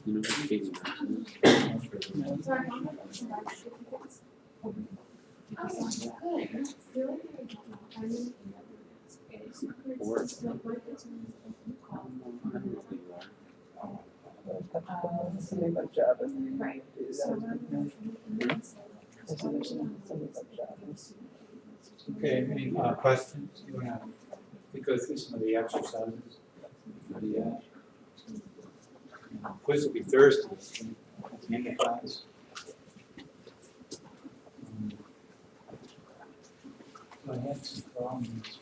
You know, Katie Something about Java. Right. Okay, any questions? You want to go through some of the exercises? Yeah. Quiz will be Thursday, at the end of class. I had some problems.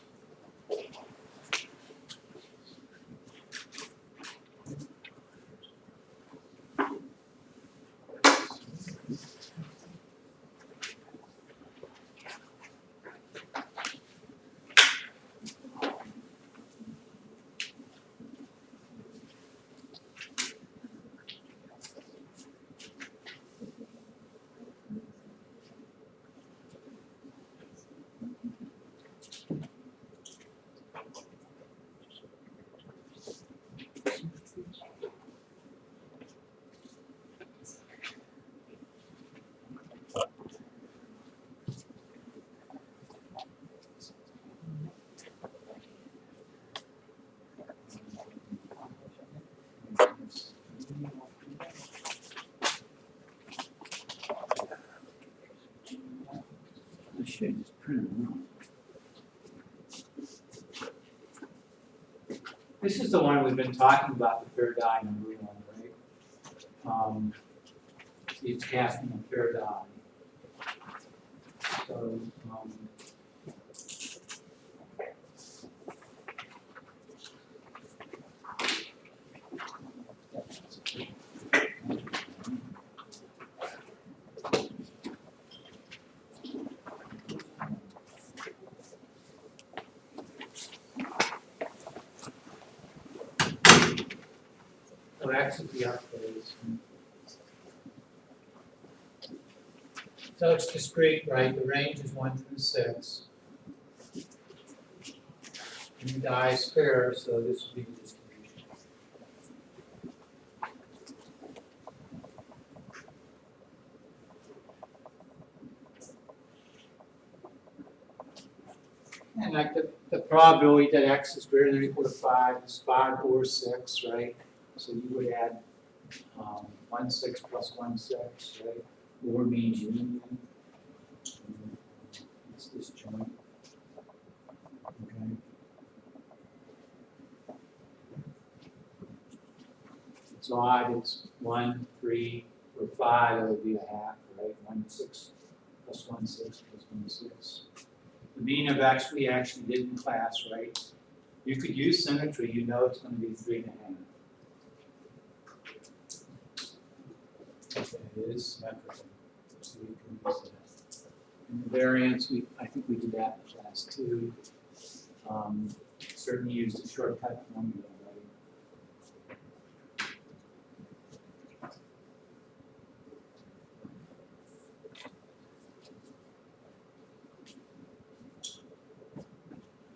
I should just print them out. This is the one we've been talking about, the fair die number one, right? It's casting a fair die. So, so X is the up phase. So it's discrete, right? The range is 1 through 6. And the die is fair, so this would be the distribution. And like the probability that X is greater than or equal to 5 is 5 or 6, right? So you would add 1 6 plus 1 6, right? Or means union. It's this joint. Okay. It's odd, it's 1, 3, or 5, that would be a half, right? 1 6 plus 1 6 plus 1 6. The mean of X we actually did in class, right? You could use symmetry, you know it's going to be 3.5. Okay, it is symmetrical, so you can use that. And the variance, I think we did that in class too. Certainly used a shortcut formula, right?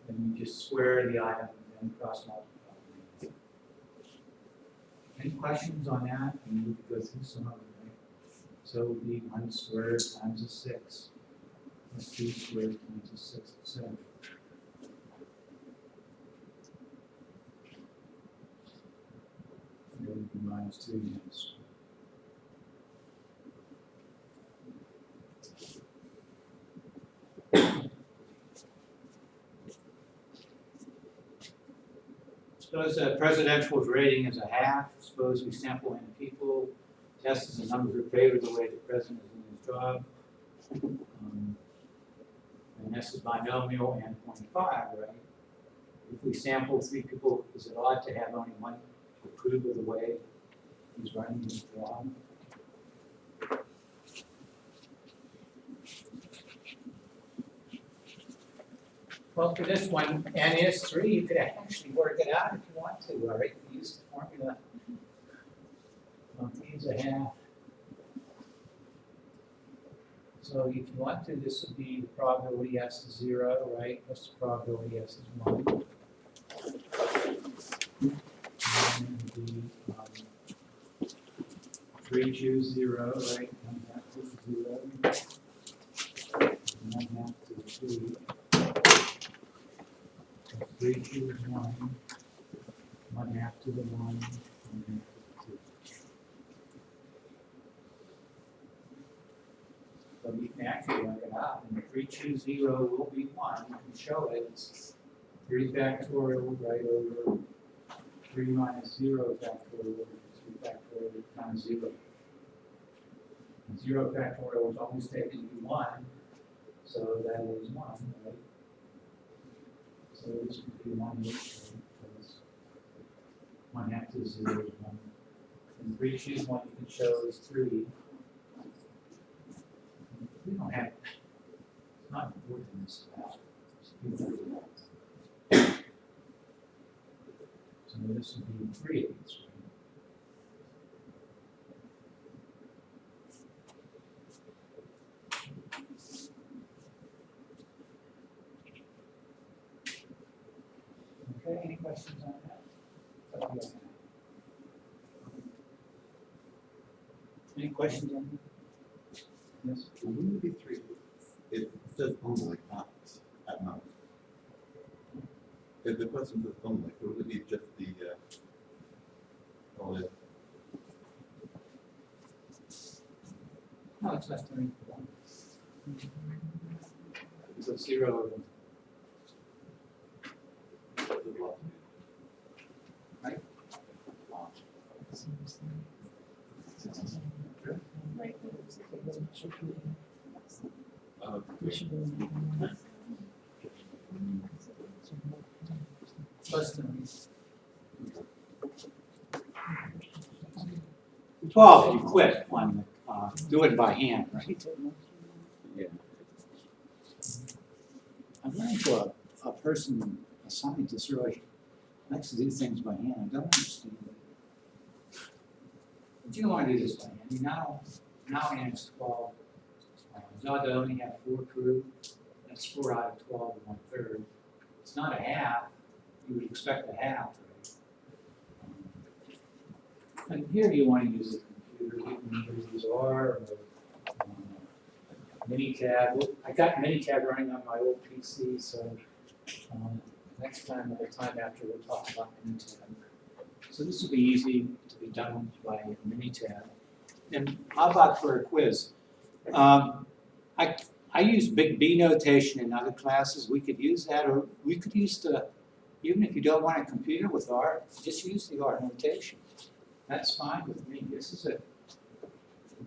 Then you just square the item and then cross multiply. Any questions on that? We need to go through some of it, right? So it would be 1 squared times a 6, plus 2 squared times a 6, etc. There would be minus 2 units. Suppose a presidential's rating is a half. Suppose we sample n people. Test is the numbers are favored the way the president is in his job. And this is binomial and 0.5, right? If we sample 3 people, is it odd to have only one approve of the way he's running his job? Well, for this one, n is 3, you could actually work it out if you want to, all right? Use the formula. T is a half. So if you want to, this would be the probability S is 0, right? Plus the probability S is 1. And the 3 choose 0, right? 1/2 to 0. 1/2 to 3. 3 choose 1. 1/2 to the 1. 1/2 to the 2. So you can actually work it out. And 3 choose 0 will be 1. You can show it. It's 3 factorial right over 3 minus 0 factorial over 3 factorial times 0. And 0 factorial is always taken to be 1, so that is 1, right? So this would be 1/8, right? Because 1/2 to 0 is 1. And 3 choose 1 you can show is 3. We don't have, it's not important in this class. So this would be 3/8, right? Okay, any questions on that? Any questions on that? Yes? Wouldn't it be 3? It says only, not at most. If the question says only, so would it be just the, only? No, it's less than or equal to 1. So 0, right? Less than. Well, you quit on do it by hand, right? Yeah. I'm running to a person, a scientist, really likes to do things by hand. I don't understand it. But you don't want to do this by hand. You now it's 12. Zelda only had 4 crew. That's 4 out of 12 and 1/3. It's not a half. You would expect a half, right? And here you want to use the computer. You can either use R or Minitab. I got Minitab running on my old PC, so next time, another time after, we'll talk about Minitab. So this will be easy to be done by Minitab. And how about for a quiz? I use big B notation in other classes. We could use that, or we could use even if you don't want a computer with R, just use the R notation. That's fine with me. This is it.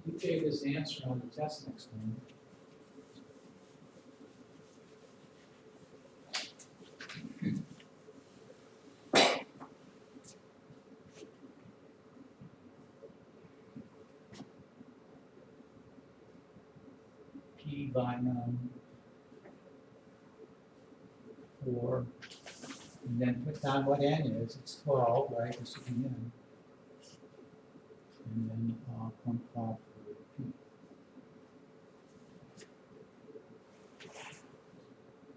You take this answer on the test next time. P binom 4, and then put down what n is. It's 12, right? This would be n. And then 0.5 for P.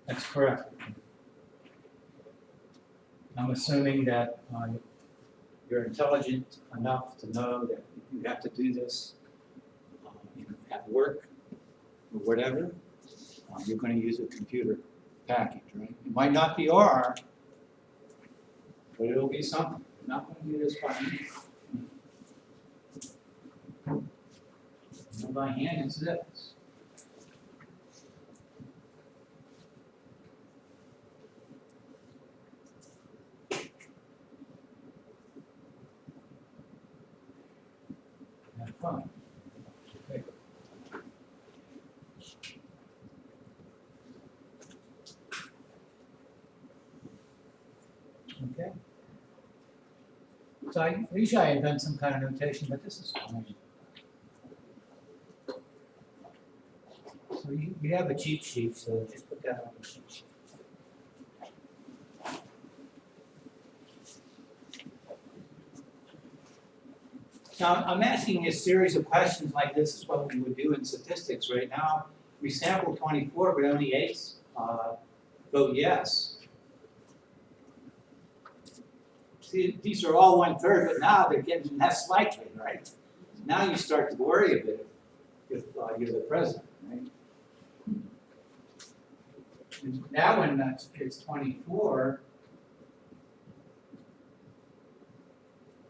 That's correct. I'm assuming that you're intelligent enough to know that if you have to do this at work or whatever, you're going to use a computer package, right? It might not be R, but it'll be something. You're not going to do this by hand. By hand, it's this. Have fun. Okay. Okay. So usually I invent some kind of notation, but this is fine. So you have a cheat sheet, so just put that on the cheat sheet. Now, I'm asking you a series of questions like this is what we would do in statistics right now. We sampled 24, but only 8 vote yes. See, these are all 1/3, but now they're getting less likely, right? Now you start to worry a bit if you're the president, right? And now when it's 24,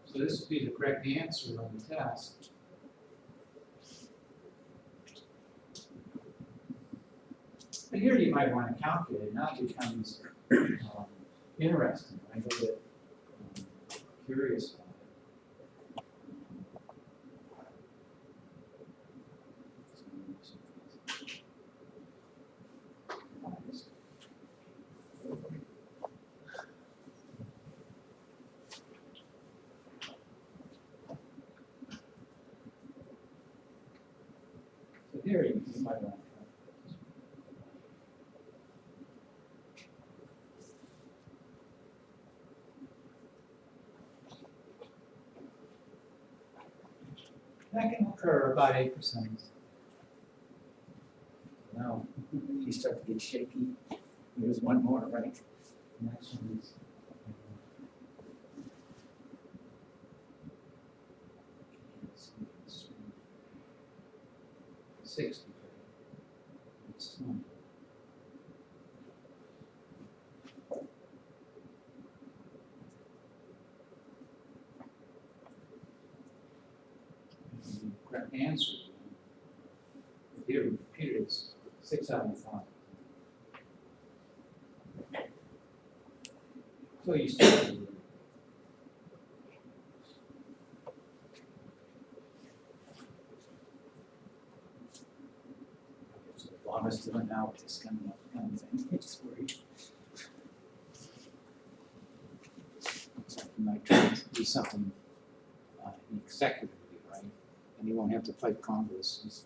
so this would be the correct answer on the test. But here you might want to calculate. Now it becomes interesting, right? A little bit curious about it. So here you might want to calculate. That can occur about 8%. Now, you start to get shaky. There's one more, right? Next one is. 60. It's fine. Correct answer. Here, computer, it's 6 out of 5. So you start to so Obama's doing now with this kind of thing. I'm just worried. Looks like you might try to do something executively, right? And you won't have to fight Congress.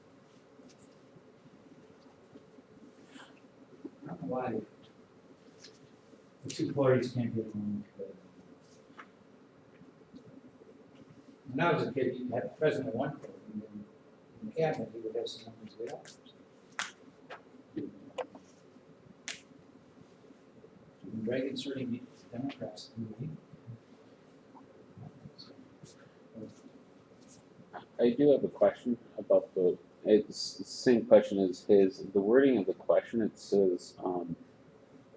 I don't know why the two parties can't get along together. When I was a kid, you had a president of one party, and then in the cabinet, you would have someone who's the other. And Reagan certainly beat the Democrats. I do have a question about it's the same question as his. The wording of the question, it says,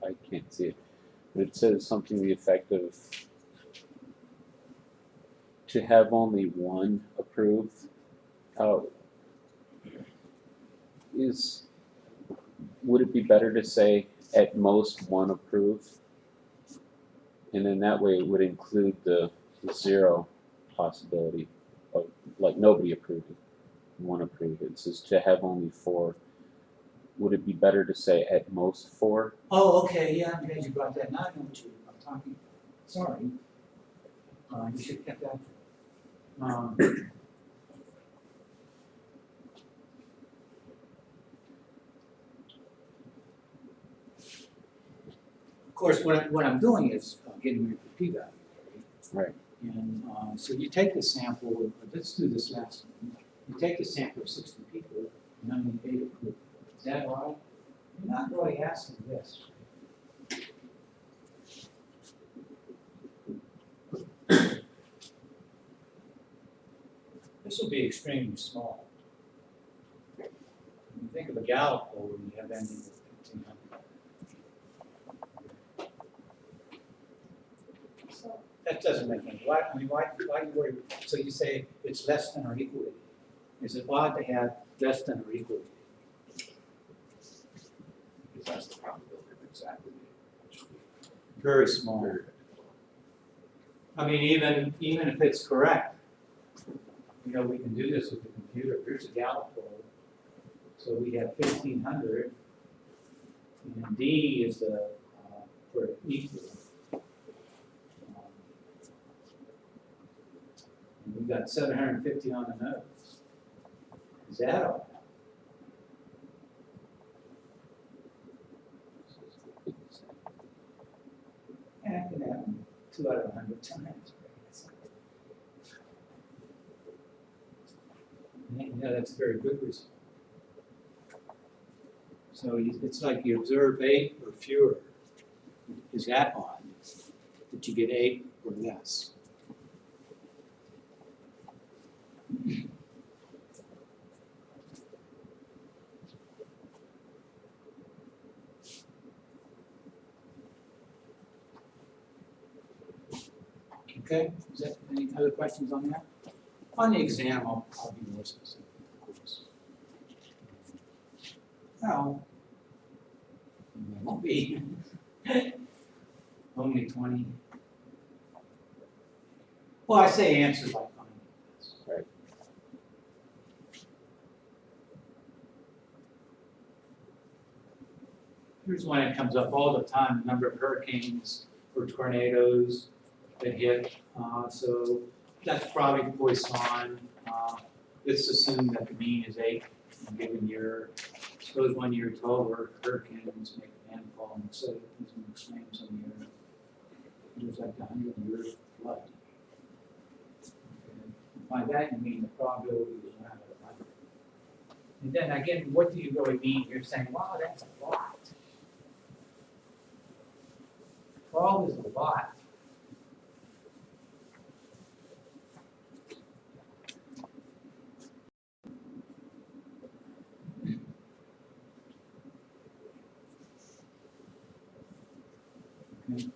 I can't see it, but it says something to the effect of to have only one approved. Would it be better to say at most one approved? And in that way it would include the 0 possibility of like nobody approved it, one approved it. It says to have only 4. Would it be better to say at most 4? Oh, okay, yeah, I'm glad you brought that. Now I know what I'm talking about. Sorry. You should have kept that. Of course, what I'm doing is getting rid of the p-value. Right. And so you take the sample, let's do this last one. You take the sample of 60 people, and only 8 approved. Is that right? You're not really asking this. This will be extremely small. When you think of a Gallup poll, you have ending with 1,500. So that doesn't make any. Why you worry? So you say it's less than or equal to. Is it odd to have less than or equal to? Because that's the probability of exactly. Very small. I mean, even if it's correct, you know, we can do this with the computer. Here's a Gallup poll. So we have 1,500, and D is the for equal. And we've got 750 on the nose. Is that all? And it can happen 2 out of 100 times. Yeah, that's a very good result. So it's like you observe 8 or fewer. Is that odd? That you get 8 or less? Okay, is that, any other questions on that? On the exam, I'll be more specific, of course. Well, it won't be. Only 20. Well, I say answer by finding. Right. Here's one that comes up all the time, the number of hurricanes or tornadoes that hit. So that's probably Poisson. Let's assume that the mean is 8 in a given year. Suppose 1 year 12 hurricanes make landfall and say these are extremes on the earth. There's like 100-year flood. By that you mean the probability is around 100. And then again, what do you really mean? You're saying, wow, that's a lot. 12 is a lot. Okay.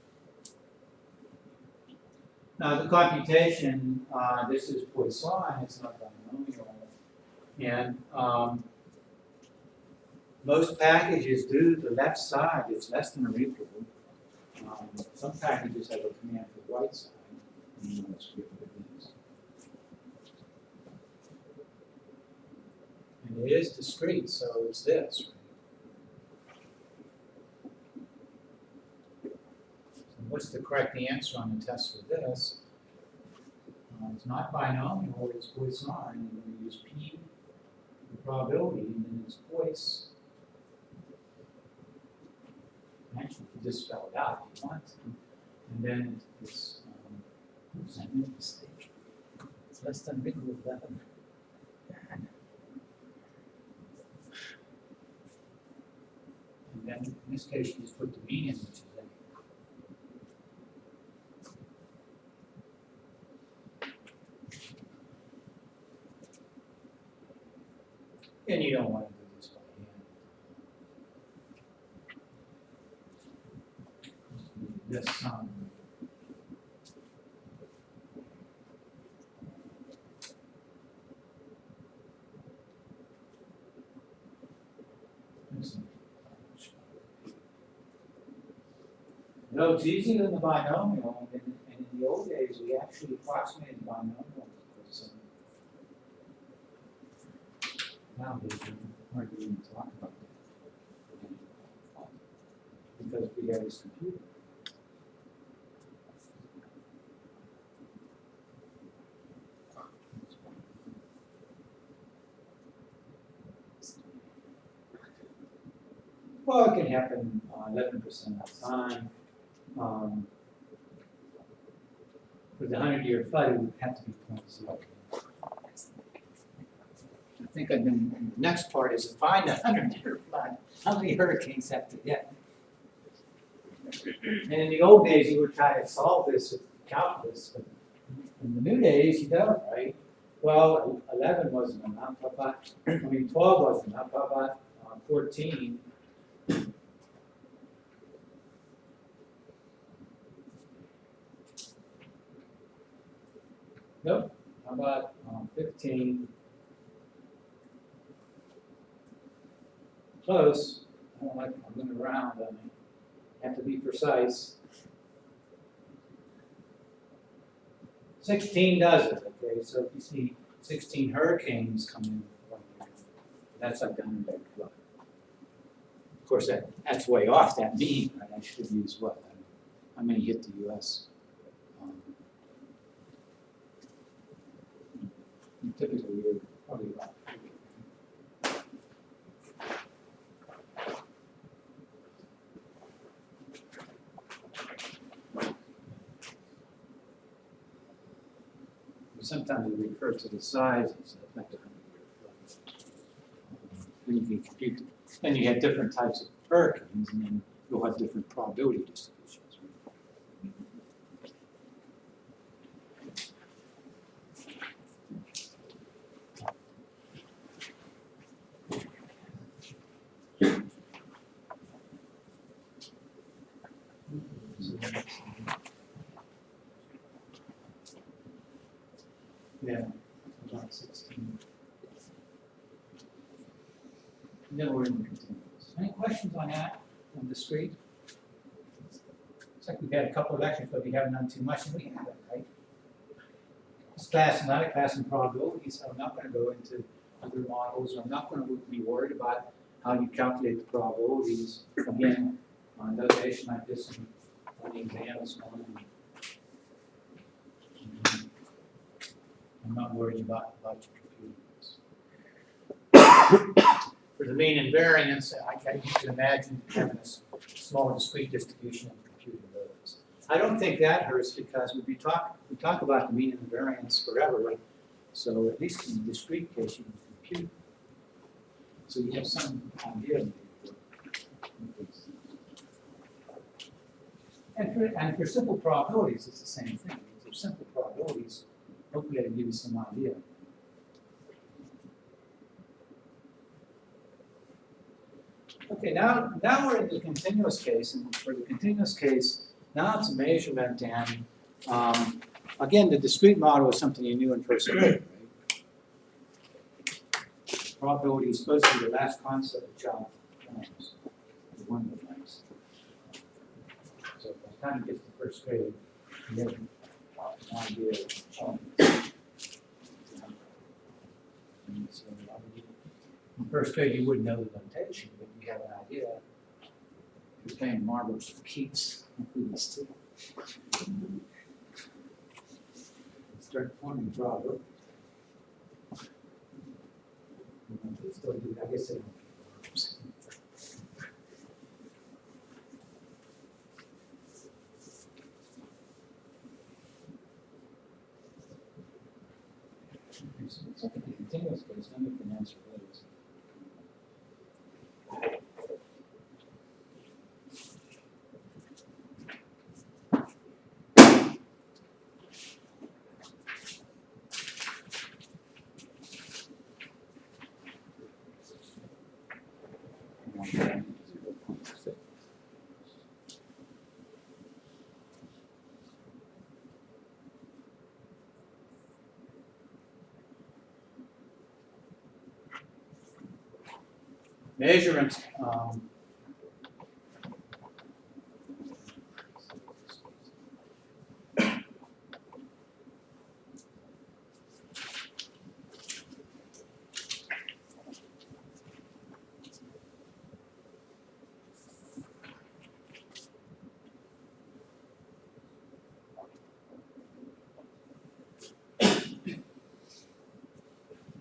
Now the computation, this is Poisson, it's not binomial. And most packages do the left side, it's less than or equal. Some packages have a command for the right side. Let's see what it is. And it is discrete, so it's this. Right? So what's the correct answer on the test for this? It's not binomial, it's Poisson. And we're going to use P, the probability, and then it's Poisson. Actually, you can just spell it out if you want to. And then it's, oops, I made a mistake. It's less than or equal to 11. And then in this case, you just put the mean in, which is 8. And you don't want to do this by hand. This no, it's easier than the binomial, and in the old days, we actually approximated the binomial. Because, now we hardly even talk about that. Because we have this computer. Well, it can happen 11% of the time. For the 100-year flood, it would have to be 0.0. I think the next part is to find the 100-year flood. How many hurricanes have to hit? And in the old days, you would try to solve this with calculus, but in the new days, you don't, right? Well, 11 wasn't enough. How about, 12 wasn't enough. How about 14? Nope. How about 15? Close. I don't like moving around. I mean, have to be precise. 16 does it. Okay, so if you see 16 hurricanes come in, that's like the 100-year flood. Of course, that's way off that mean. Right? I should use what? How many hit the U.S.? Typically, you're probably about 50. Sometimes we refer to the size as like the 100-year flood. Then you can compute it. Then you have different types of hurricanes, and then you'll have different probability distributions. Yeah, about 16. Then we're in the continuous. Any questions on that, on discrete? Looks like we've had a couple of lectures, but we haven't done too much, and we haven't, right? This class is not a class in probability, so I'm not going to go into other models, or I'm not going to be worried about how you calculate the probabilities. Again, on notation like this, and on the exam is one. I'm not worried about your computer. For the mean and variance, you can imagine having a small discrete distribution in computing those. I don't think that hurts because we talk about the mean and the variance forever, right? So at least in the discrete case, you can compute. So you have some idea. And for simple probabilities, it's the same thing. For simple probabilities, hopefully I can give you some idea. Okay, now we're in the continuous case, and for the continuous case, now it's a measurement, and again, the discrete model is something you knew in first grade, right? Probability is supposed to be the last concept the child learns, the one that learns. So by the time you get to first grade, you have an idea of change. And so, in first grade, you wouldn't know the notation, but you have an idea. You're playing marbles for keeps. Start forming probability. Still do, I guess they don't. So in the continuous case, then we can answer those. Measurement.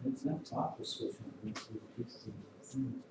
It's not top description. It's the pieces of the thing.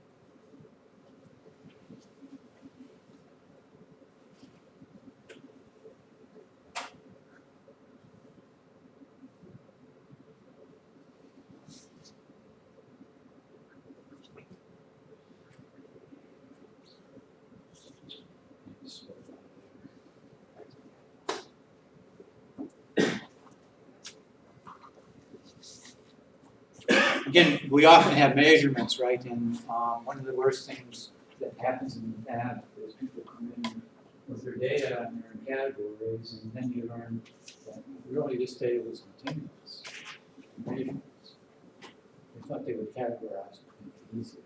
Again, we often have measurements, right? And one of the worst things that happens in the lab is people come in with their data and they're in categories, and then you learn that really this data was continuous measurements. They thought they would categorize it easier.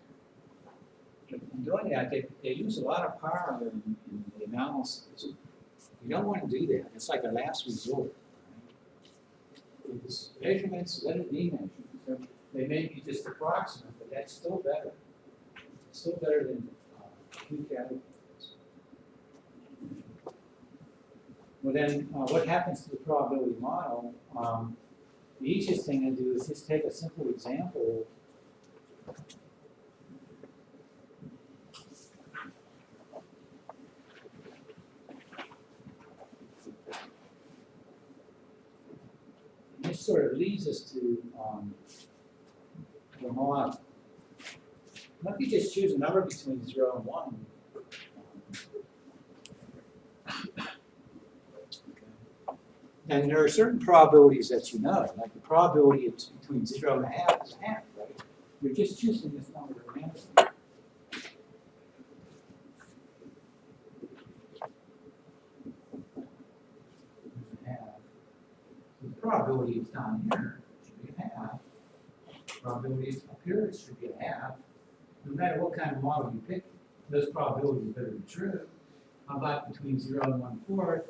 But in doing that, they use a lot of power in the analysis. You don't want to do that. It's like a last resort. Right? With this measurements, let it be measurements. So they may be just approximate, but that's still better. It's still better than two categories. Well then, what happens to the probability model? The easiest thing to do is just take a simple example. This sort of leads us to the model. Let me just choose a number between 0 and 1. And there are certain probabilities that you know, like the probability it's between 0 and a half is a half, right? You're just choosing this number randomly. The probability is down here. probability up here, it should be a half. No matter what kind of model you pick, those probabilities better be true. How about between 0 and 1/4?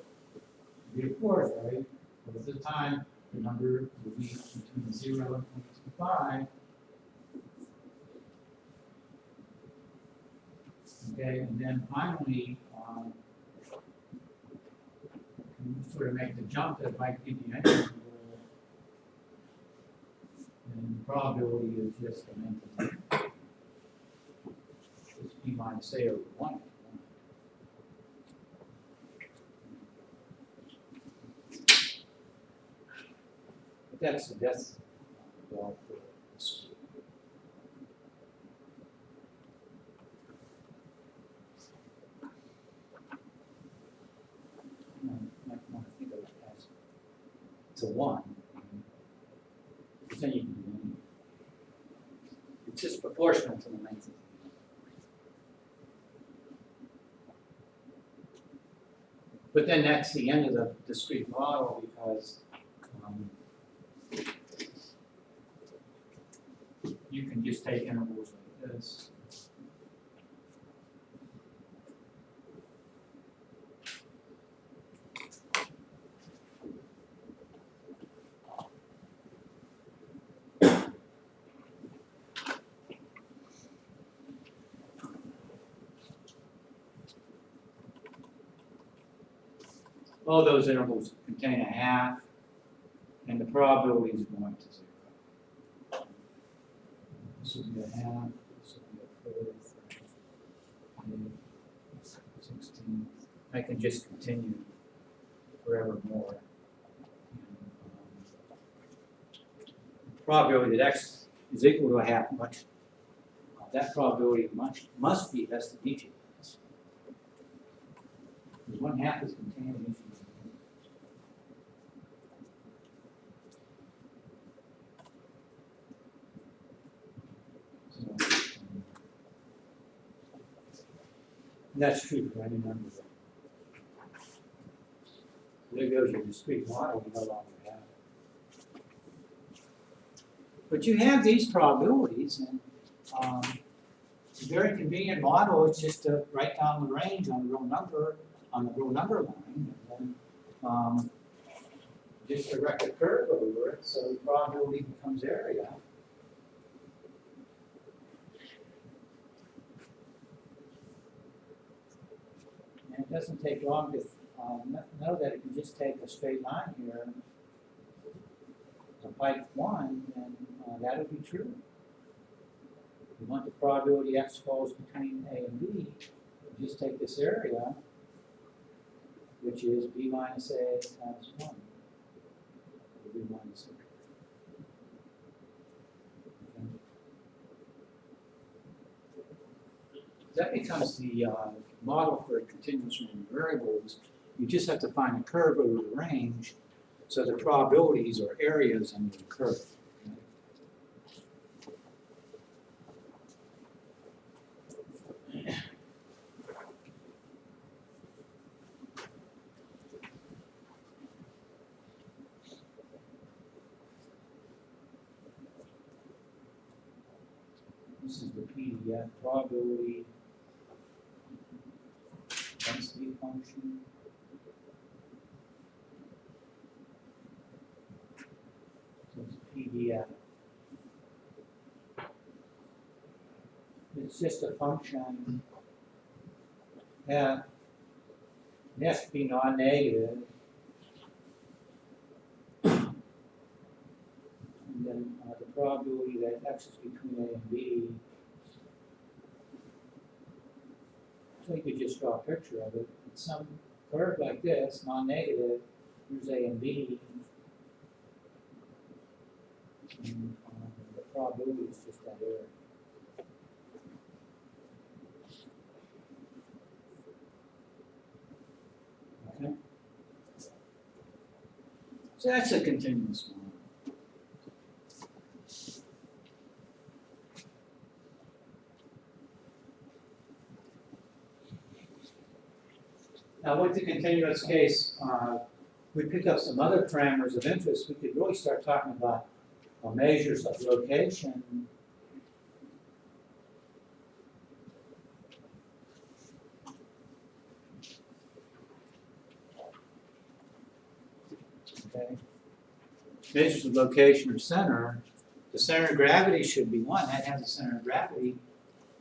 Be a fourth, right? Most of the time, the number will be between 0 and 0.25. Okay, and then finally, you sort of make the jump that might give you any number, and the probability is just an entity. Just be minus A over 1. But that's well for this. Might want to think of it as it's a 1. Because then you can do anything. It's just proportional to the length of the But then that's the end of the discrete model because you can just take intervals like this. All those intervals contain a half, and the probability is going to 0. This will be a half, this will be a fourth, 16th. I can just continue forevermore. The probability that x is equal to a half that probability must be less than each of these. Because 1/2 is contained in each of these. That's true for any number. There goes your discrete model we no longer have. But you have these probabilities, and it's a very convenient model. It's just to write down the range on the real number line, and then just direct a curve over it, so the probability becomes area. And it doesn't take long to know that it can just take a straight line here to pipe 1, and that would be true. If you want the probability x falls between A and B, you just take this area, which is B minus A times 1. Or B minus A. That becomes the model for continuous random variables. You just have to find a curve over the range, so the probabilities are areas under the curve. This is the PDF probability density function. So it's PDF. It's just a function. Yeah, it has to be non-negative. And then the probability that x is between A and B. So you could just draw a picture of it. It's some curve like this, non-negative. Here's A and B. And the probability is just that area. Okay. So that's a continuous model. Now with the continuous case, we pick up some other parameters of interest. We could really start talking about Well, measures of location. Okay. Measures of location or center. The center of gravity should be one. That has a center of gravity.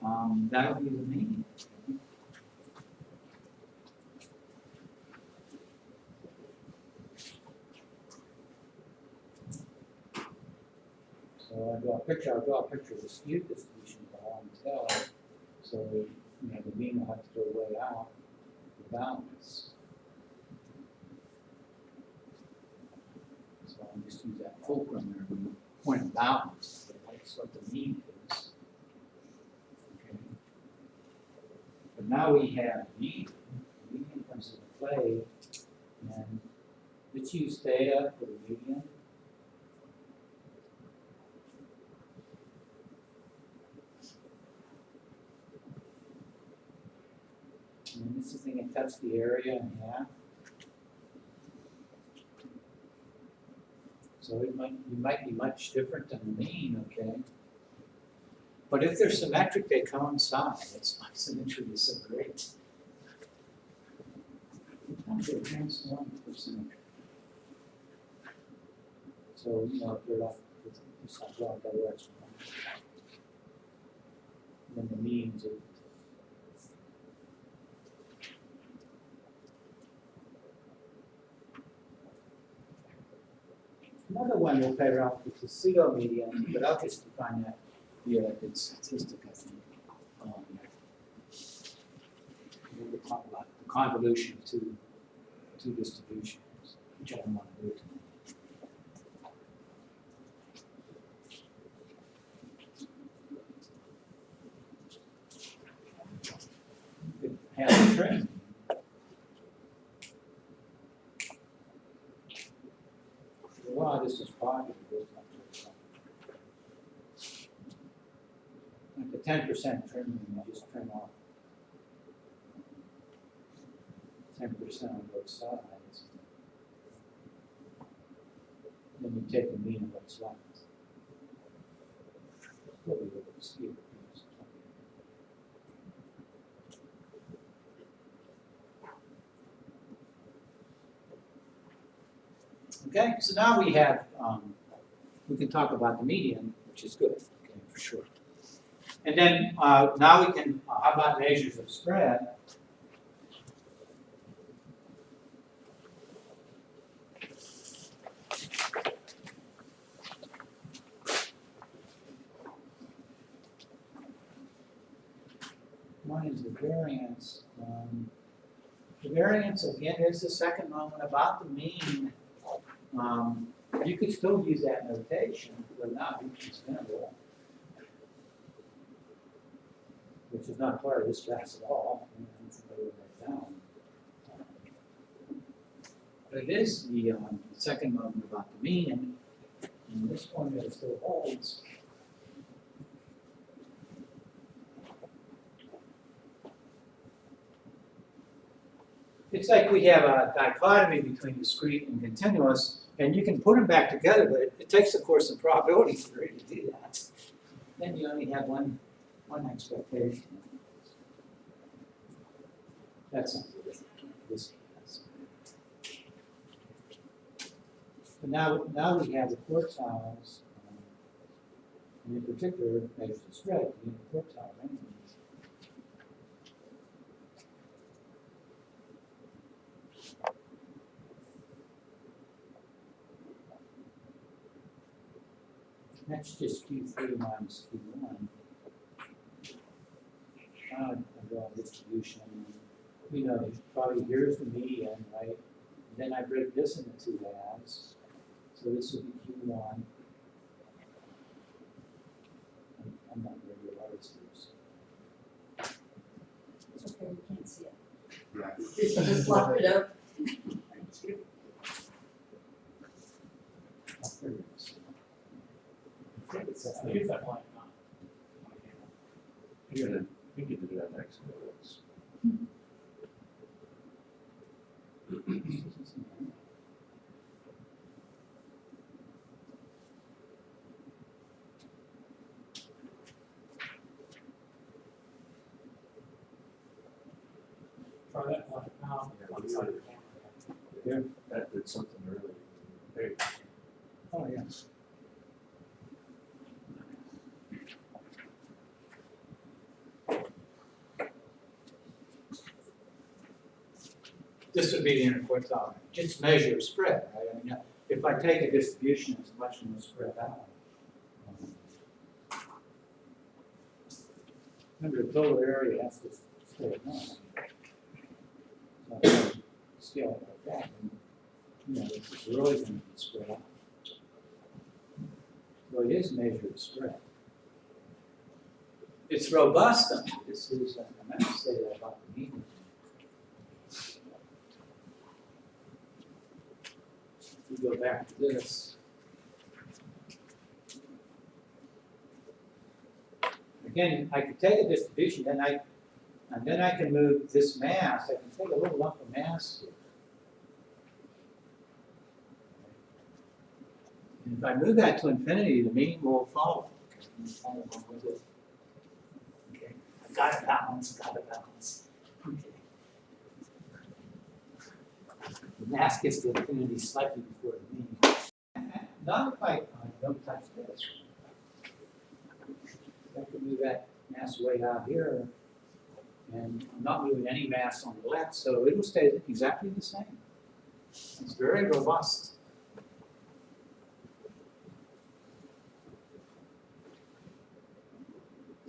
That'll be the mean. So I'll draw a picture of the skew distribution of the long tail. So the mean will have to go way out the balance. So I'll just use that fulcrum there, the point of balance. So that's what the mean is. Okay. But now we have mean. Median comes into play, and let's use theta for the median. And this is going to cut the area in half. So it might be much different than the mean, okay? But if they're symmetric, they coincide. That's why symmetry is so great. Sometimes they transform for symmetry. So, if they're like, just like that direction. Then the means are. Another one we'll play around with the pseudo-median, but I'll just define that via a good statistic, I think. We'll talk about the convolution of two distributions, which I don't want to do tonight. You could have a trend. Well, this is positive. Like the 10% trimming, you just trim off 10% on both sides. Then you take the mean of what's left. Still be a little skewed. Okay, so now we have, we can talk about the median, which is good, okay, for sure. And then now we can, how about measures of spread? One is the variance. The variance, again, is the second moment about the mean. You could still use that notation, but not be considerable, which is not part of this class at all. Down. But it is the second moment about the mean, and this formula still holds. It's like we have a dichotomy between discrete and continuous, and you can put them back together, but it takes, of course, some probability theory to do that. Then you only have one expectation. That's not good. This class. But now we have the quartiles, and in particular, measures of spread, the quartile range. That's just Q3 minus Q1. Now I draw a distribution. Probably here's the median, right? And then I break this into two halves. So this would be Q1. I'm not very good at this. It's okay, we can't see it. Yeah. Just lock it up. Thank you. I'll figure this out. I use that line, not on the camera. You get to do that next. Oh, that line, now, on the side of the camera. That did something earlier. Hey, Oh, yes. This would be the interquartile, just measure of spread, right? I mean, if I take a distribution, it's much more spread out. Remember, the total area has to stay at one. So if I scale it like that, and, you know, it's really going to be spread out. So it is measured spread. It's robust, though. This is, I meant to say that about the median. We go back to this. Again, I could take a distribution, and then I can move this mass. I can take a little lump of mass here. And if I move that to infinity, the mean will follow. Okay, and follow along with it. Okay, I got to balance. Okay. The mass gets to infinity slightly before the mean. Not if I don't touch this. I can move that mass way out here, and I'm not moving any mass on the left, so it will stay exactly the same. It's very robust.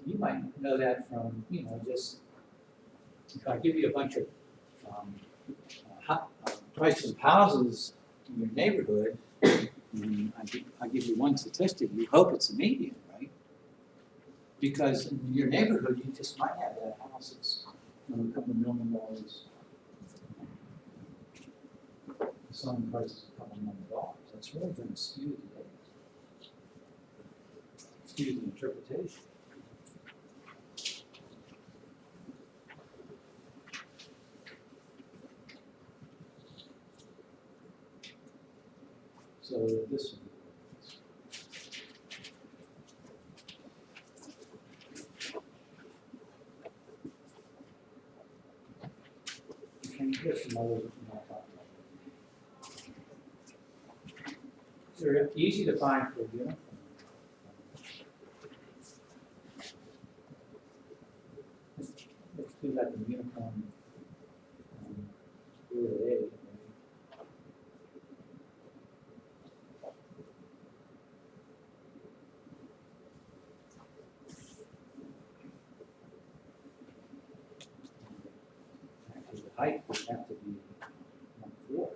You might know that from, you know, just, if I give you a bunch of prices of houses in your neighborhood, and I give you one statistic, you hope it's a median, right? Because in your neighborhood, you just might have that house that's, you know, a couple of $1 million. Some prices a couple $1 million. That's really going to skew the data. Skew the interpretation. So this would be. Can you get some others from that top? They're easy to find for you. Let's do that in uniform. Do it at A. Actually, the height would have to be 1/4.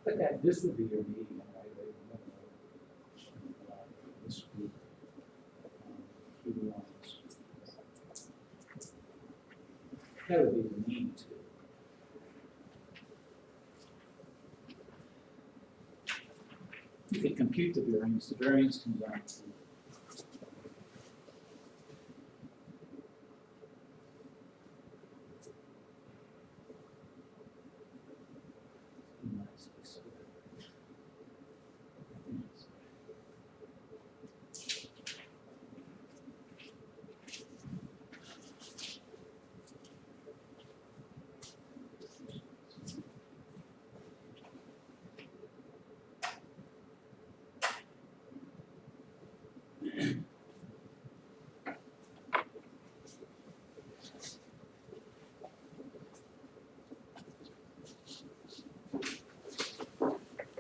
But that, this would be your median, right? This would be Q1. That would be the mean too. You could compute the variance. The variance comes out to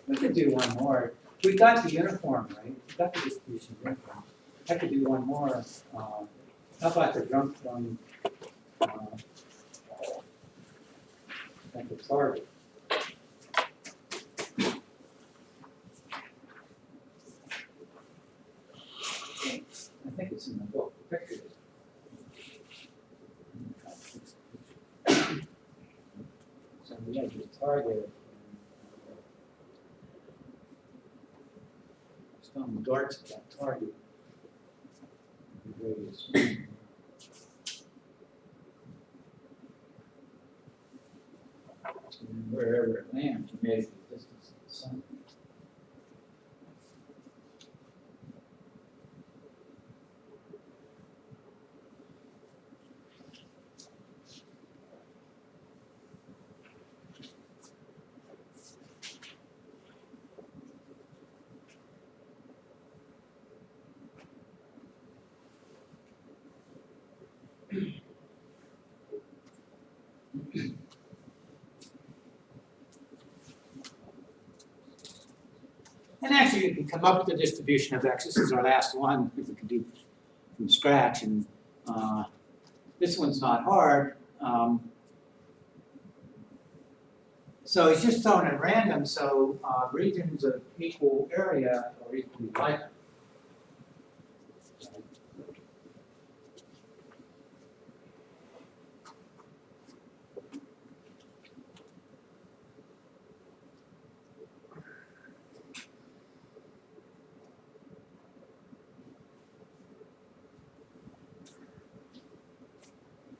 we could do one more. We got the uniform, right? We got the distribution uniform. I could do one more. How about the drunk one at the target? I think it's in the book. The picture is. So we have the target. Stone darts at that target. The radius. And wherever it lands, you measure the distance of the sun. And actually, you can come up with the distribution of x. This is our last one, we can do from scratch, and this one's not hard. So it's just thrown at random, so regions of equal area are equally likely.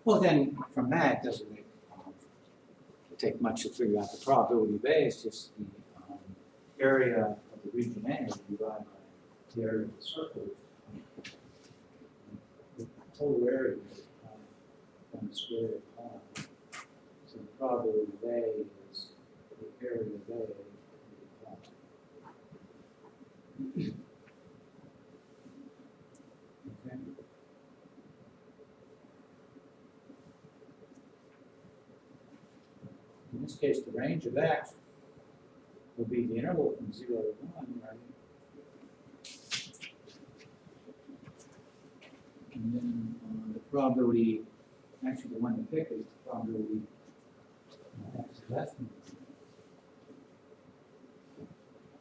Well, then, from that, it doesn't take much to figure out the probability of A. It's just the area of the region A divided by the area of the circle. The total area is pi times square of pi. So the probability of A is the area of A divided by pi. Okay. In this case, the range of x will be the interval from 0 to 1, right? And then the probability, actually the one to pick is the probability x is less than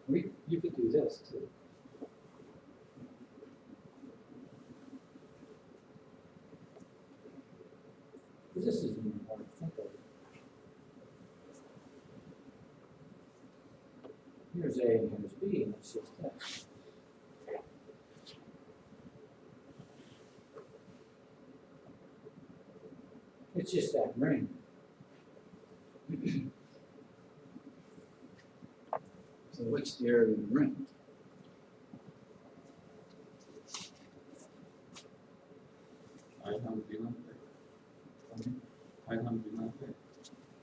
1. You could do this too. Because this isn't even hard to think of. Here's A and here's B, and it's just this. It's just that ring. So what's the area of the ring?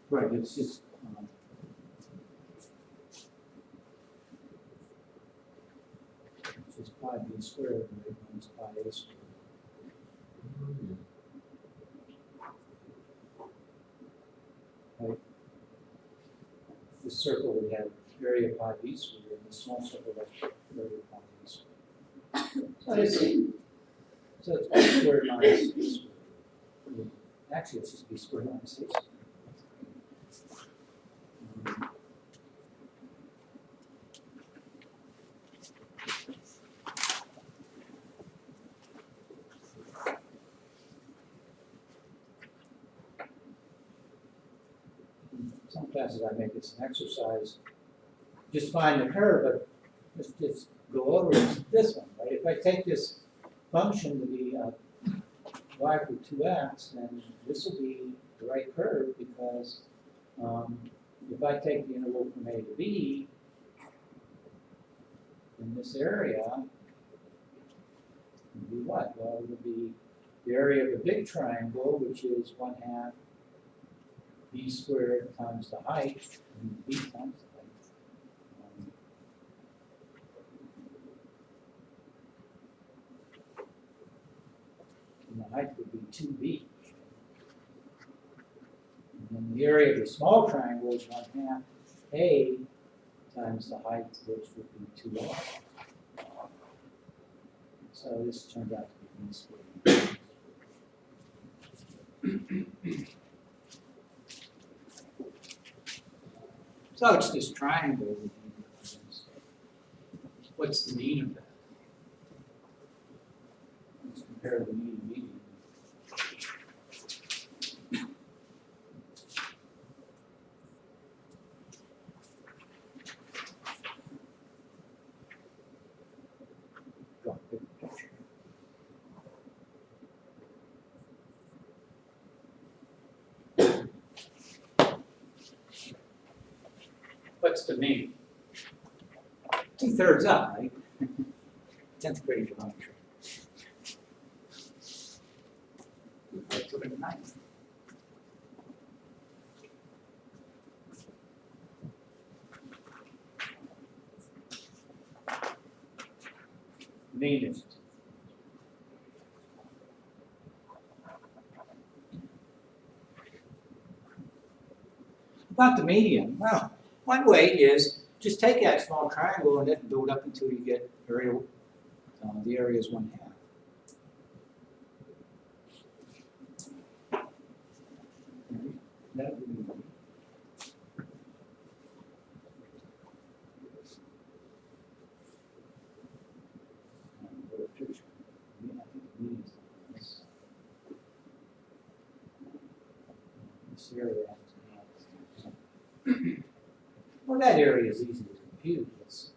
Right, it's just pi b squared, right, minus pi a squared. Right? This circle would have area pi b squared, and the small circle has area pi b squared. So it's b squared minus b squared. Actually, it's just b squared minus a squared. Some classes I make this an exercise. Just find the curve, but just go over this one, right? If I take this function to be y equal 2x, then this will be the right curve because if I take the interval from A to B in this area, it would be what? Well, it would be the area of the big triangle, which is 1/2 b squared times the height, and b times the height. And the height would be 2b. And then the area of the small triangle is 1/2 a times the height, which would be 2a. So this turned out to be b squared. So it's this triangle. What's the mean of that? Let's compare the mean and median. Draw a big picture. What's the mean? 2/3 up, right? 10th grade geometry. Let's look at the 9th. Mean is about the median. Well, one way is just take that small triangle and then build up until you get area, the area is 1/2. That would be this area has to have. Well, that area is easy to compute. It's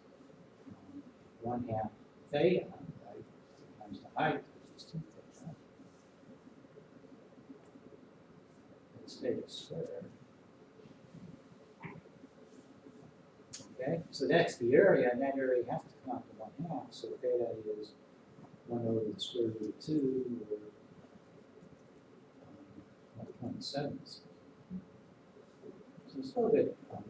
1/2 theta, right, times the height, which is 2 theta. It's theta squared. Okay, so that's the area, and that area has to come out to 1/2, so theta is 1 over the square root of 2, or 0.7. So it's a little bit larger.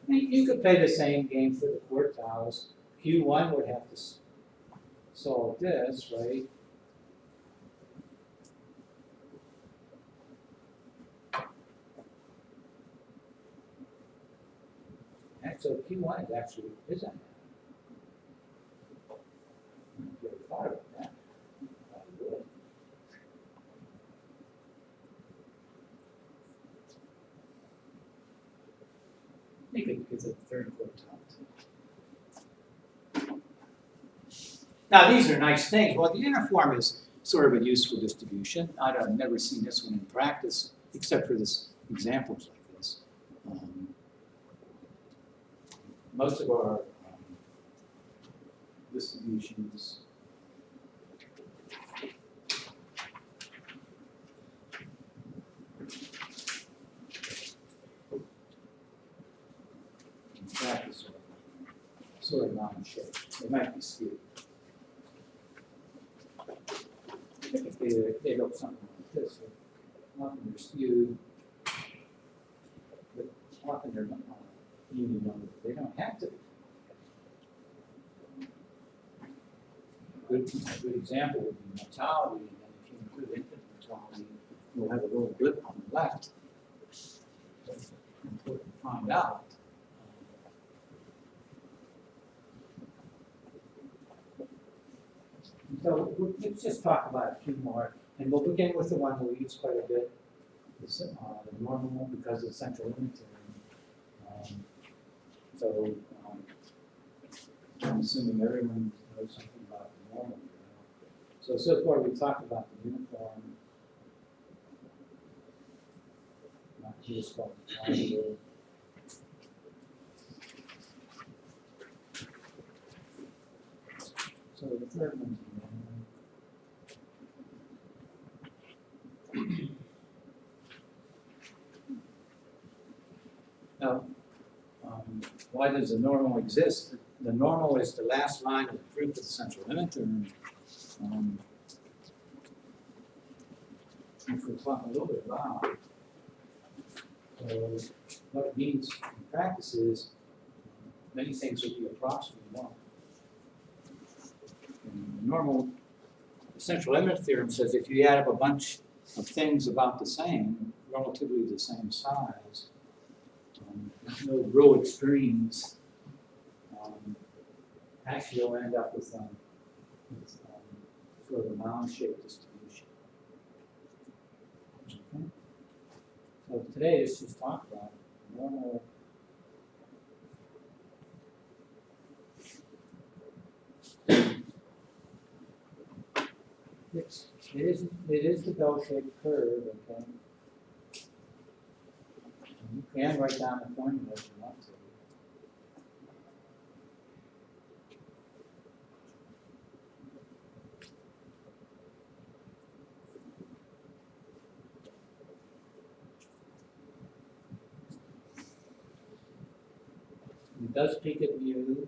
You could play the same game for the quartiles. Q1 would have to solve this, right? And so Q1 is actually is on that. If you ever thought about that, probably would. You could get the third quartile. Now, these are nice things. Well, the uniform is sort of a useful distribution. I've never seen this one in practice, except for this examples like this. Most of our distributions in practice are sort of non-shaped. They might be skewed. Typically, they look something like this. So often they're skewed, but often they're not union numbers. They don't have to be. A good example would be mortality, and then if you include infant mortality, you'll have a little blip on the left. That's important to find out. So let's just talk about a few more, and we'll begin with the one we use quite a bit, the normal, because of the central limit theorem. So I'm assuming everyone knows something about the normal. So far we talked about the uniform, not just called the triangle. So the third one's the normal. Now, why does the normal exist? The normal is the last line of the proof of the central limit theorem. Which we'll talk a little bit about. So what it means in practice is many things will be approximately 1. And the normal, the central limit theorem says if you add up a bunch of things about the same, relatively the same size, there's no real extremes. Actually, you'll end up with sort of a mound-shaped distribution. Okay. So today, let's just talk about normal. It is the bell-shaped curve, okay? You can write down the formula if you want to. It does peak at mu.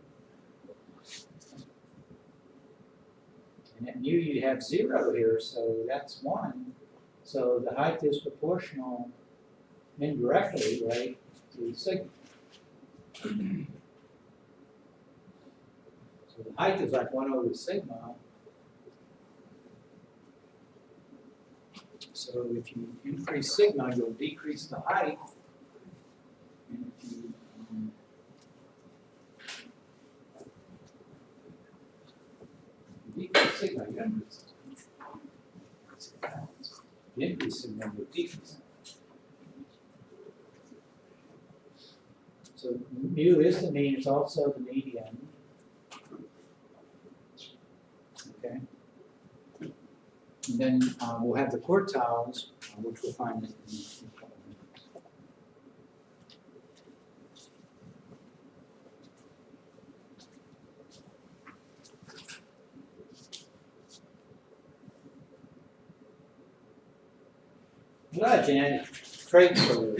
And at mu you have 0 here, so that's 1. So the height is proportional indirectly, right, to sigma. So the height is like 1 over sigma. So if you increase sigma, you'll decrease the height. And if you, decrease sigma, you don't lose it. The increase in number decrease. So mu is the mean, it's also the median. Okay. And then we'll have the quartiles, which we'll find in a couple of minutes. A lot of genetic traits are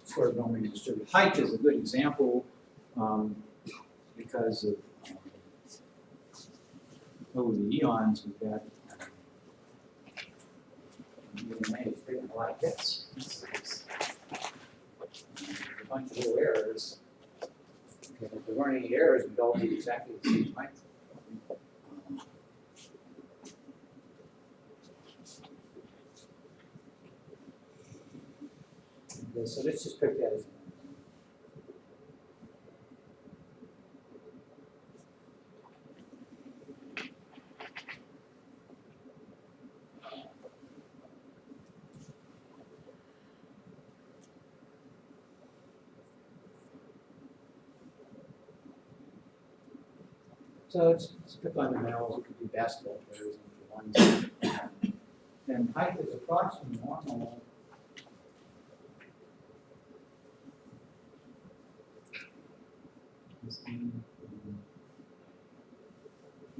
sort of normally distributed. Height is a good example because of over the eons we've had DNA is taking a lot of hits. A bunch of little errors. Okay, if there weren't any errors, we'd all be exactly the same height. Okay, so let's just pick that as so let's pick on the males. It could be basketball players and the ones. Then height is approximately normal.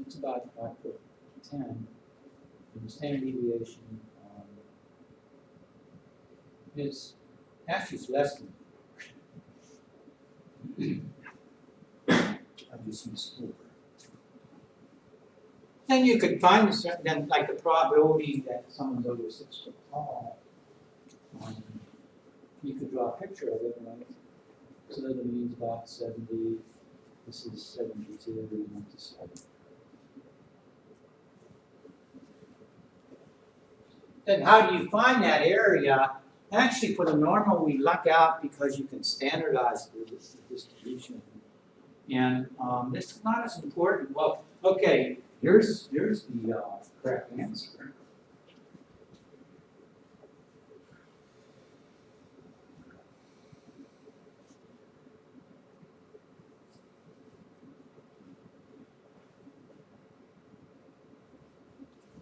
It's about 5'10", and the standard deviation is actually it's less than. I've just used 4. Then you could find a certain, then like the probability that someone's over 6 foot tall. You could draw a picture of it, right? So the mean's about 70. This is 72, and 97. Then how do you find that area? Actually, for the normal, we luck out because you can standardize the distribution. And this is not as important. Well, okay, here's the correct answer.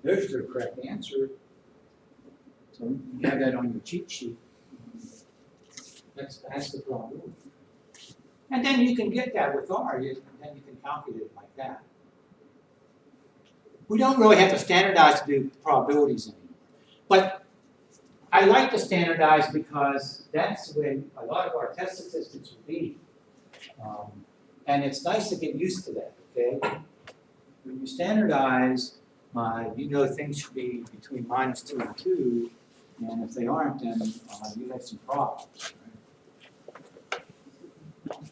There's the correct answer. So you have that on your cheat sheet. That's the probability. And then you can get that with R, and then you can calculate it like that. We don't really have to standardize to do probabilities anymore. But I like to standardize because that's the way a lot of our test statistics will be. And it's nice to get used to that, okay? When you standardize, you know things should be between -2 and 2, and if they aren't, then you have some problems. Right?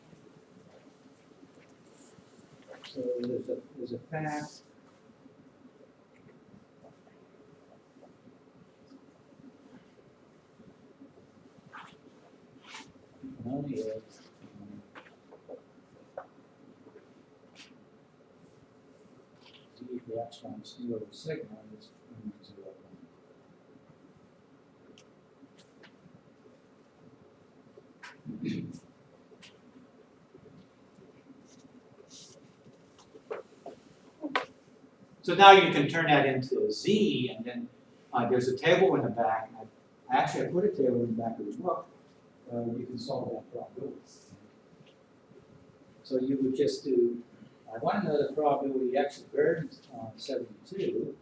So there's a fact. Only if D reacts on C over sigma is 0. So now you can turn that into a Z, and then there's a table in the back. And I put a table in the back of the book. You can solve that probability. So you would just do, I want to know the probability X is greater than 72.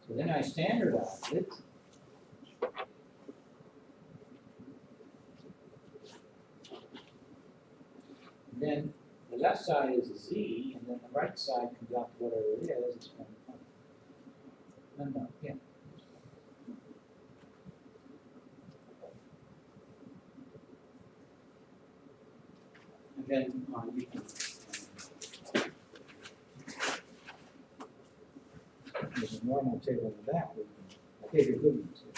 So then I standardize it. And then the left side is a Z, and then the right side comes out to whatever it is. It's 1. No, yeah. And then you can, there's a normal table in the back. I gave you a good one too.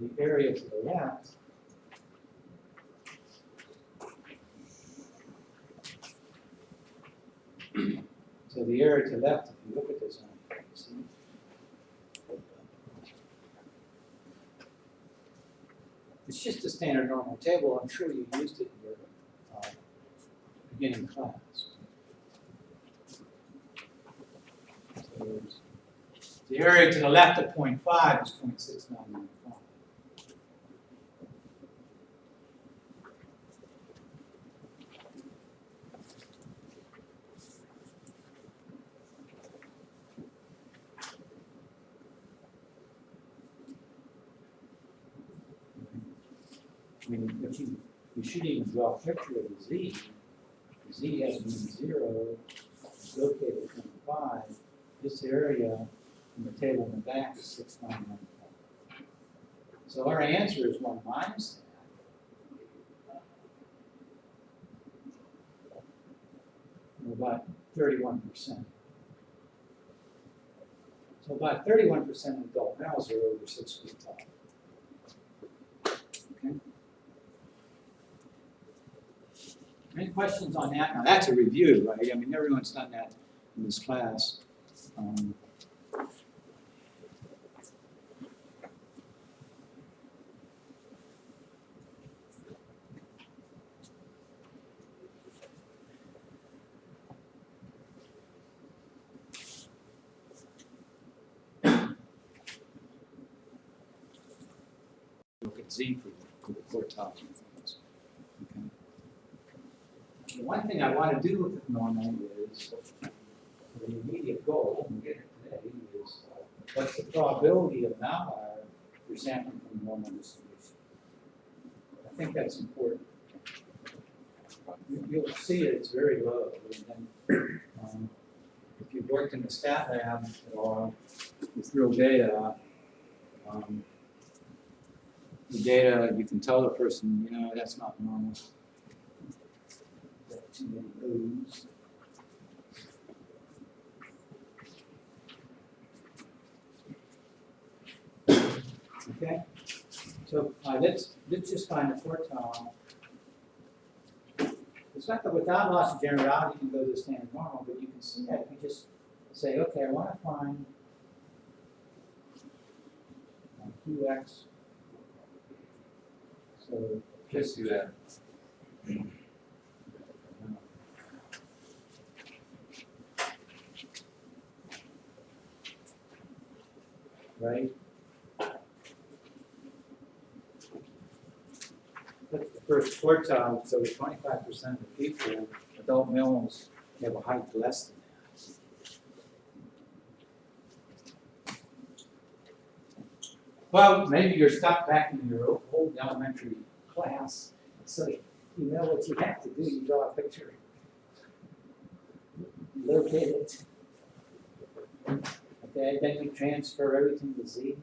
the area to the left so the area to the left, if you look at this one, see? It's just a standard normal table. I'm sure you used it in your beginning class. So the area to the left of 0.5 is 0.6995. I mean, if you should even draw a picture of the z. The z has been 0, located at 0.5. This area in the table in the back is 6995. So our answer is 1 minus that. About 31%. So about 31% of adult males are over 6 feet tall. Okay. Any questions on that? Now that's a review, right? I mean, everyone's done that in this class. Look at Z for the quartile things. Okay. The one thing I want to do with the normal is, the immediate goal, and we'll get it today, is what's the probability of an outlier for sampling from the normal distribution? I think that's important. You'll see it's very low. And then, if you've worked in the stat lab or with real data, the data, you can tell the person, you know, that's not normal. Got too many O's. Okay, so let's just find the quartile. It's not that without loss of generality you can go to the standard normal, but you can see that if you just say, okay, I want to find QX. So Just do that. right? That's the first quartile, so 25% of the people, adult males, have a height less than that. Well, maybe you're stuck back in your old elementary class, so you know what you have to do, you draw a picture. Locate it. Okay, then you transfer everything to Z.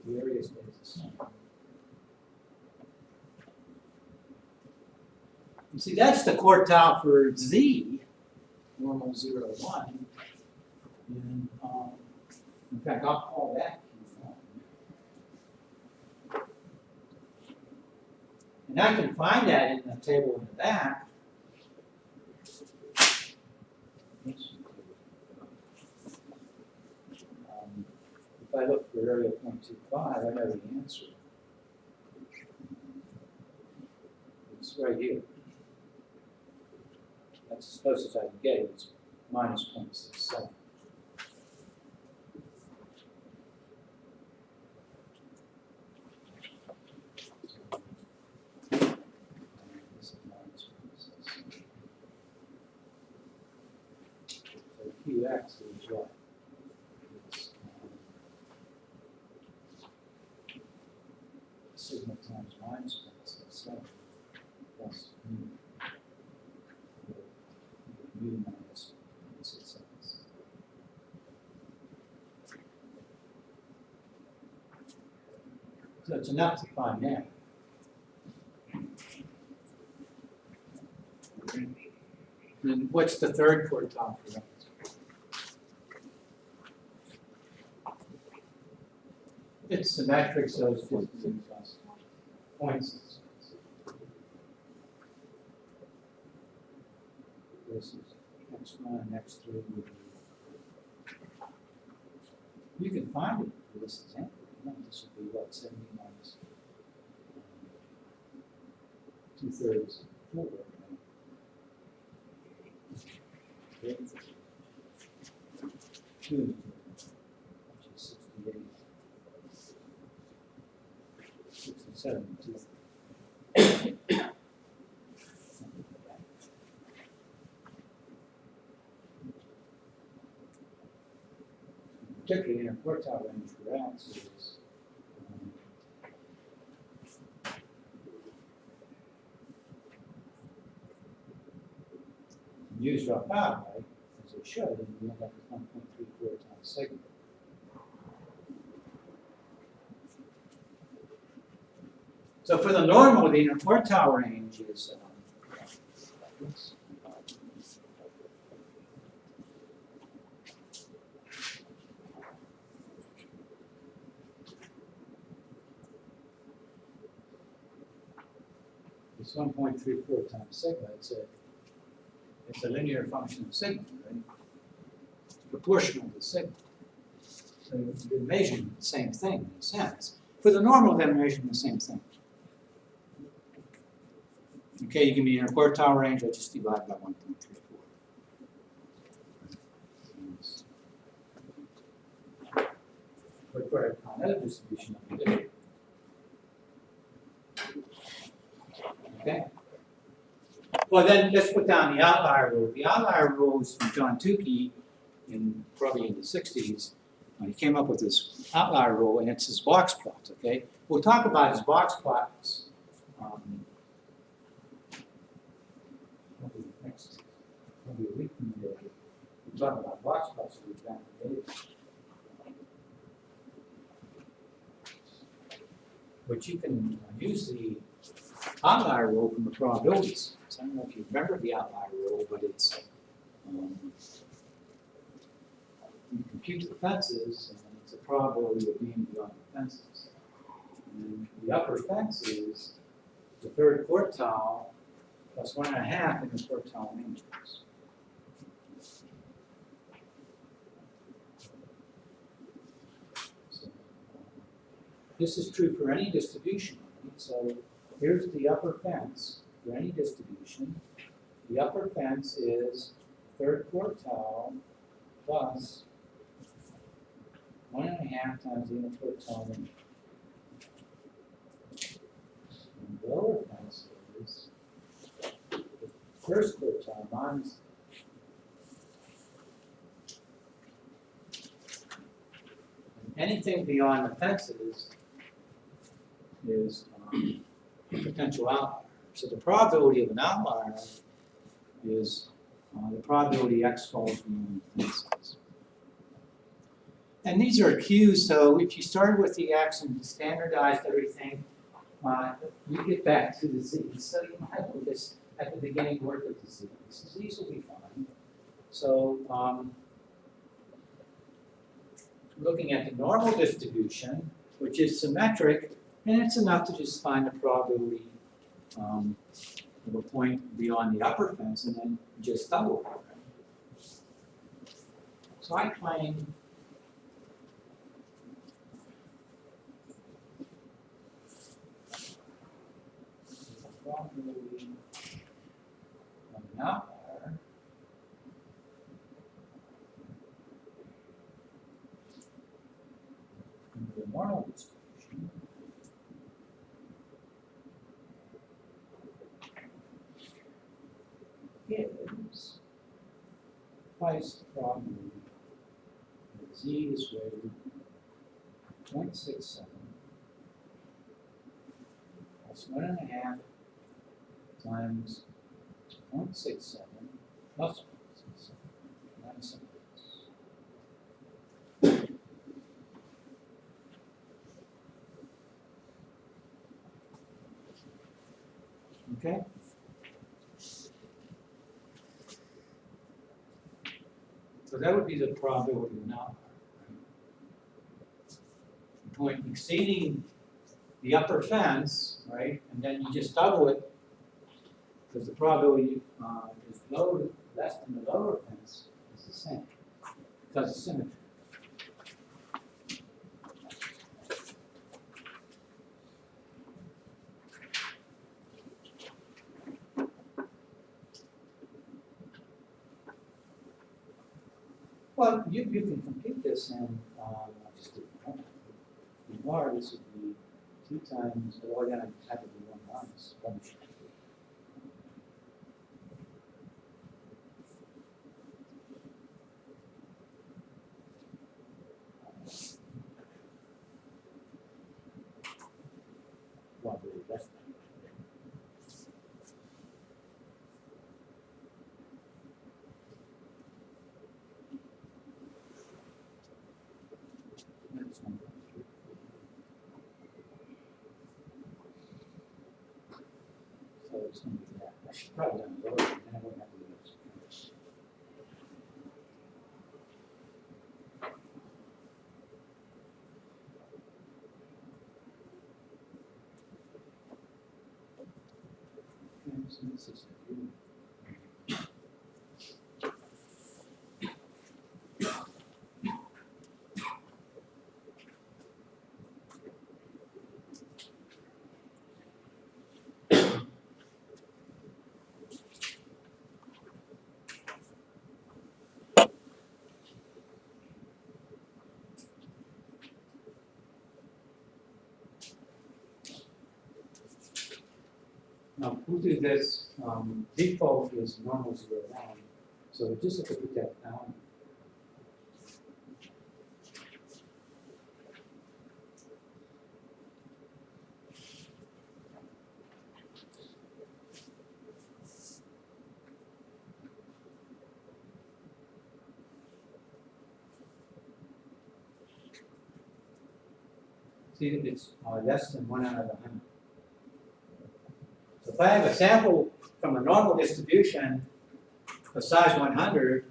The area stays the same. You see, that's the quartile for Z, normal 0, 1. And, in fact, I'll call that Q1. And I can find that in the table in the back. If I look for area 0.25, I know the answer. It's right here. That's as close as I can get. It's minus 0.67. This is minus 0.67. So QX is what? It's sigma times minus 0.67 plus mu. Mu minus 0.67. So it's enough to find that. Then what's the third quartile for that? It's symmetric, so it's 15 plus points. This is x1 and x3 would be. You can find it for this example. You know, this would be what, 70 minus 2/3 4. Right? 2 which is 68. 67. Particularly interquartile range for X is U's drop out, right, as they should, and you end up with 1.34 times sigma. So for the normal, the interquartile range is it's 1.34 times sigma. It's a linear function of sigma, right? It's proportional to sigma. So you're measuring the same thing in a sense. For the normal, they're measuring the same thing. Okay, you can be in a quartile range, I just divide by 1.34. But for another distribution, it'll be different. Okay? Well, then let's put down the outlier rule. The outlier rule is from John Tukey, probably in the 60s. He came up with this outlier rule, and it's his box plots, okay? We'll talk about his box plots maybe a week from today. We'll talk about box plots that we've done today. But you can use the outlier rule from the probabilities. So I don't know if you remember the outlier rule, but it's you compute the fences, and it's a probability of being beyond the fences. And the upper fence is the third quartile plus 1.5 in the quartile ranges. So, this is true for any distribution. Right? So here's the upper fence for any distribution. The upper fence is third quartile plus 1.5 times the inner quartile range. And the lower fence is the first quartile minus. And anything beyond the fences is a potential outlier. So the probability of an outlier is the probability x falls beyond the fences. And these are Q's, so if you started with the x and standardized everything, you get back to the z. So you might have this at the beginning work with the z. So these will be fine. So looking at the normal distribution, which is symmetric, and it's enough to just find the probability of a point beyond the upper fence and then just double it. Right? So I claim the probability of an outlier in the normal distribution is twice the probability that z is greater than 0.67 plus 1.5 times 0.67 plus 0.67 minus something else. Okay? So that would be the probability of an outlier. Point exceeding the upper fence, right, and then you just double it, because the probability is lower, less than the lower fence, is the same, because of symmetry. Well, you can compute this and just do it. In bar, this would be 2 times, well, then I have to do 1 minus 1. Probably less than. That's 1. So it's going to be that. I should probably done lower, then I won't have to do this. Okay, so this is a Now, we'll do this, default is normal 0, 1, so just have to put that down. See, it's less than 1 out of 100. So if I have a sample from a normal distribution of size 100,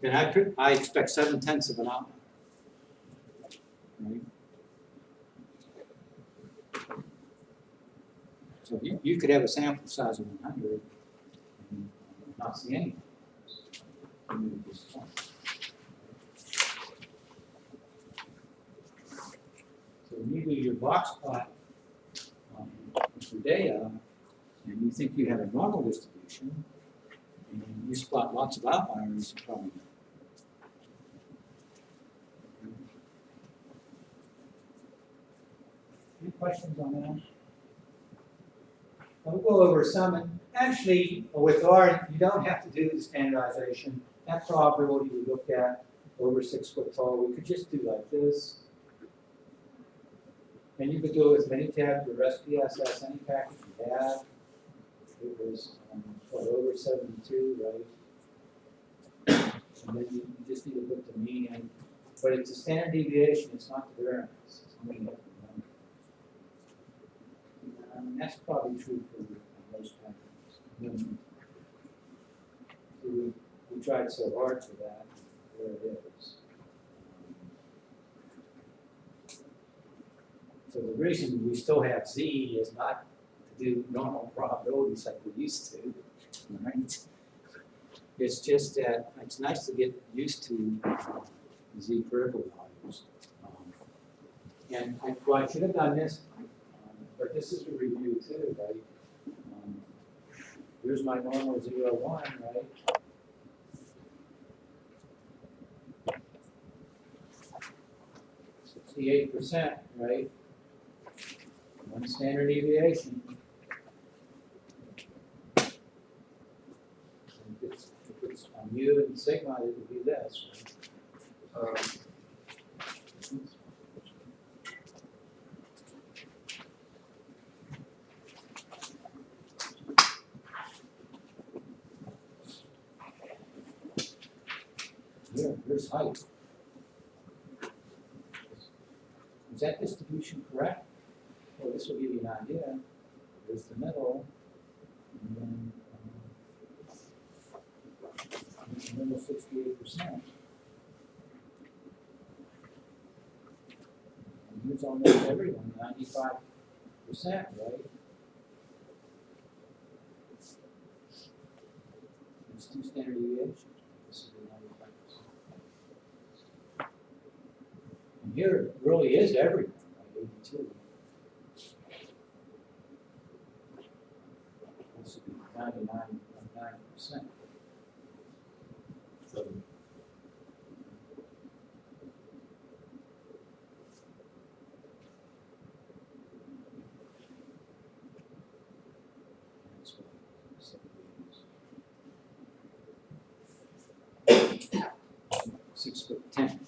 then I expect 7/10 of an outlier. Right? So you could have a sample size of 100 and not see anything. So when you do your box plot for data, and you think you have a normal distribution, and you spot lots of outliers, you probably know. Any questions on that? We'll go over some, and actually, with R, you don't have to do the standardization. That probability we looked at over 6 foot tall, we could just do like this. And you could do it with many tabs or SPSS, any package you have. It was, over 72, right? And then you just need to put the mean in. But it's a standard deviation, it's not the variance. It's something you have to remember. And that's probably true for most packages. So we tried so hard for that, there it is. So the reason we still have Z is not to do normal probabilities like we used to, right? It's just that it's nice to get used to Z critical values. And I should have done this, but this is a review too, right? Here's my normal 0, 1, right? %, right? 1 standard deviation. If it's on mu and sigma, it would be this, right? Here's height. Is that distribution correct? Well, this will give you an idea. There's the middle, and then almost 68%. And here's almost everyone, 95%, right? There's 2 standard deviations. This is the 95%. And here it really is everyone, right? 82. This would be 99.9%. So, That's what 70 is. 6'10".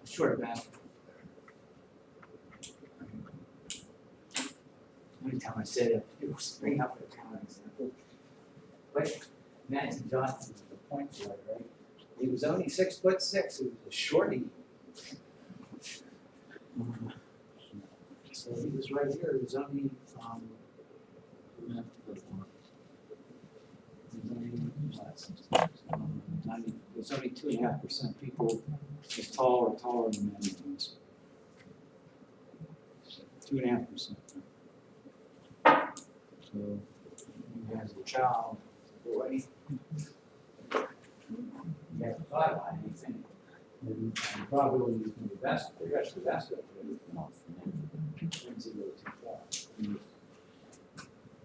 Short basketball. Every time I say that, people spring up with a counter example. But Madison Johnson was the point guard, right? He was only 6'6". He was a shorty. So he was right here. He was only there's only 2.5% people as tall or taller than men in this. 2.5%. So you as a child, boy, you have to fight on anything. And probably you can be best, the rest of the basketball player, brings it a little too far.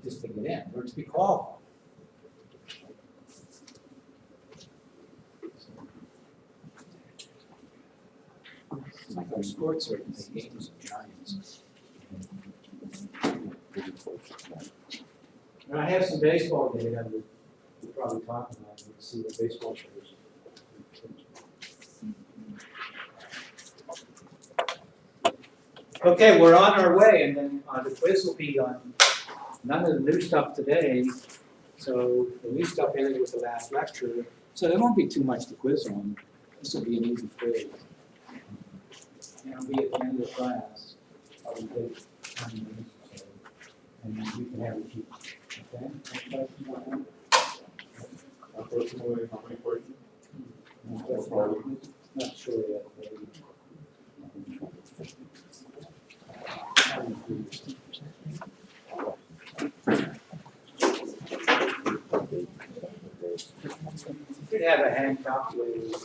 Just to get in, or to be qualified. It's like our sports are the games of giants. And I have some baseball data that we'll probably talk about. We'll see what baseball shows. Okay, we're on our way, and then the quiz will be on none of the new stuff today. So the new stuff ended with the last lecture. So there won't be too much to quiz on. This will be an easy quiz. And it'll be at the end of the class. Probably take 20 minutes or so. And then we can have a few. Okay? Any questions on that? Unfortunately, how many questions? No questions? Not sure yet. You could have a hand calculator.